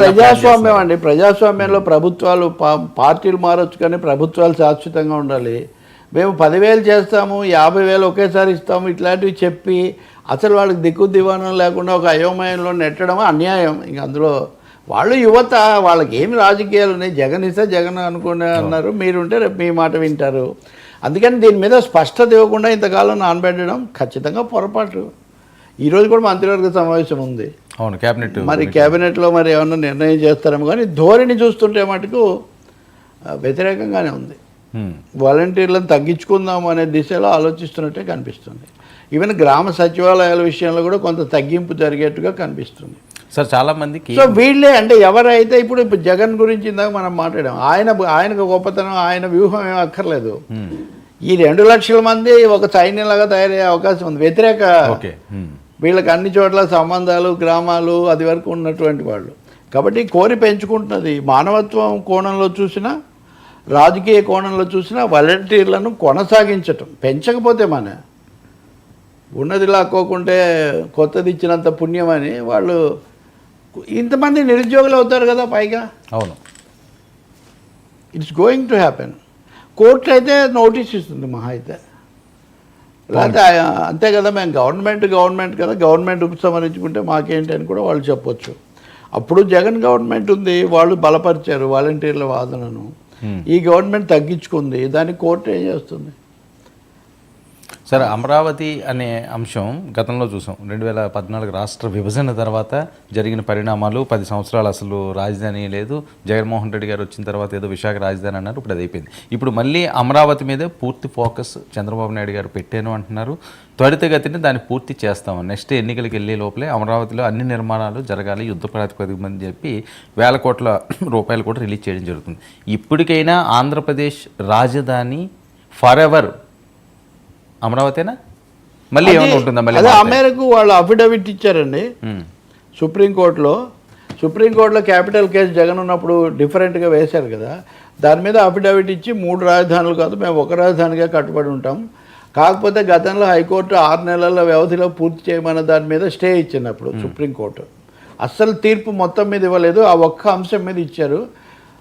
ప్రజాస్వామ్యం అండి. ప్రజాస్వామ్యంలో ప్రభుత్వాలు పార్టీలు మారొచ్చు కానీ ప్రభుత్వాలు శాశ్వతంగా ఉండాలి. మేము 10,000 చేస్తాము, 50,000 ఒకేసారి ఇస్తాము, ఇట్లాంటివి చెప్పి అసలు వాళ్ళకి దిక్కు దివాణం లేకుండా ఒక అయోమయంలో నెట్టడం అన్యాయం. ఇంక అందులో వాళ్ళు యువత, వాళ్ళకి ఏమి రాజకీయాలు ఉన్నాయి, జగన్ ఇస్తే జగన్ అనుకునే అన్నారు, మీరుంటే రేపు మీ మాట వింటారు. అందుకని దీని మీద స్పష్టత ఇవ్వకుండా ఇంతకాలం నానబెట్టడం ఖచ్చితంగా పొరపాటు. ఈరోజు కూడా మంత్రివర్గ సమావేశం ఉంది. అవును, క్యాబినెట్ మరి క్యాబినెట్లో మరి ఏమన్నా నిర్ణయం చేస్తారేమో కానీ ధోరణి చూస్తుంటే మటుకు వ్యతిరేకంగానే ఉంది. వాలంటీర్లను తగ్గించుకుందాం అనే దిశలో ఆలోచిస్తున్నట్టే కనిపిస్తుంది. ఈవెన్ గ్రామ సచివాలయాల విషయంలో కూడా కొంత తగ్గింపు జరిగేట్టుగా కనిపిస్తుంది. సార్ చాలా మందికి సో వీళ్ళే అంటే ఎవరైతే ఇప్పుడు జగన్ గురించి ఇందాక మనం మాట్లాడాం, ఆయనకు గొప్పతనం, ఆయన వ్యూహం ఏం అక్కర్లేదు. ఈ 2 లక్షల మంది ఒక సైన్యంలాగా తయారయ్యే అవకాశం ఉంది. వ్యతిరేక వీళ్ళకి అన్ని చోట్ల సంబంధాలు, గ్రామాలు అది వరకు ఉన్నటువంటి వాళ్ళు కాబట్టి కోరి పెంచుకుంటున్నది. మానవత్వం కోణంలో చూసినా, రాజకీయ కోణంలో చూసినా వాలంటీర్లను కొనసాగించటం, పెంచకపోతే మన ఉన్నది లాక్కోకుంటే కొత్తది ఇచ్చినంత పుణ్యమని వాళ్ళు ఇంతమంది నిరుద్యోగులు అవుతారు కదా పైగా. అవును, it's going to happen. Court అయితే నోటీస్ ఇస్తుంది మహా అయితే, లేకపోతే అంతే కదా, మేము గవర్నమెంట్ కదా, గవర్నమెంట్ ఉపసంహరించుకుంటే మాకేంటి అని కూడా వాళ్ళు చెప్పొచ్చు. అప్పుడు జగన్ గవర్నమెంట్ ఉంది, వాళ్ళు బలపరిచారు వాలంటీర్ల వాదనను. ఈ గవర్నమెంట్ తగ్గించుకుంది, దాన్ని కోర్టు ఏం చేస్తుంది? సరే, అమరావతి అనే అంశం గతంలో చూసాం. 2014 రాష్ట్ర విభజన తర్వాత జరిగిన పరిణామాలు, 10 సంవత్సరాలు అసలు రాజధాని లేదు. జగన్మోహన్ రెడ్డి గారు వచ్చిన తర్వాత ఏదో విశాఖ రాజధాని అన్నారు, ఇప్పుడు అది అయిపోయింది. ఇప్పుడు మళ్ళీ అమరావతి మీదే పూర్తి ఫోకస్ చంద్రబాబు నాయుడు గారు పెట్టాను అంటున్నారు. త్వరితగతిని దాన్ని పూర్తి చేస్తాము, నెక్స్ట్ ఎన్నికలకు వెళ్ళే లోపలే అమరావతిలో అన్ని నిర్మాణాలు జరగాలి యుద్ధ ప్రాతిపదిక అని చెప్పి వేల కోట్ల రూపాయలు కూడా రిలీజ్ చేయడం జరుగుతుంది. ఇప్పటికైనా ఆంధ్రప్రదేశ్ రాజధాని ఫర్ ఎవర్ అమరావతినా, మళ్ళీ ఏమైనా ఉంటుందా? మళ్ళీ అదే ఆ మేరకు వాళ్ళు అఫిడవిట్ ఇచ్చారండి సుప్రీంకోర్టులో క్యాపిటల్ కేసు జగన్ ఉన్నప్పుడు డిఫరెంట్గా వేశారు కదా, దాని మీద అఫిడవిట్ ఇచ్చి 3 రాజధానులు కాదు, మేము ఒక రాజధానిగా కట్టుబడి ఉంటాం, కాకపోతే గతంలో హైకోర్టు 6 నెలల వ్యవధిలో పూర్తి చేయమన్న దాని మీద స్టే ఇచ్చినప్పుడు సుప్రీంకోర్టు అస్సలు తీర్పు మొత్తం మీద ఇవ్వలేదు, ఆ ఒక్క అంశం మీద ఇచ్చారు.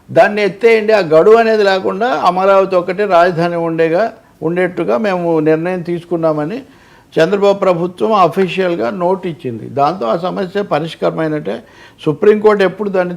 దాన్ని ఎత్తేయండి, ఆ గడువు అనేది లేకుండా అమరావతి ఒక్కటే రాజధాని ఉండేట్టుగా మేము నిర్ణయం తీసుకున్నామని చంద్రబాబు ప్రభుత్వం అఫీషియల్గా నోట్ ఇచ్చింది. దాంతో ఆ సమస్య పరిష్కారమైనట్టే. సుప్రీంకోర్టు ఎప్పుడు దాన్ని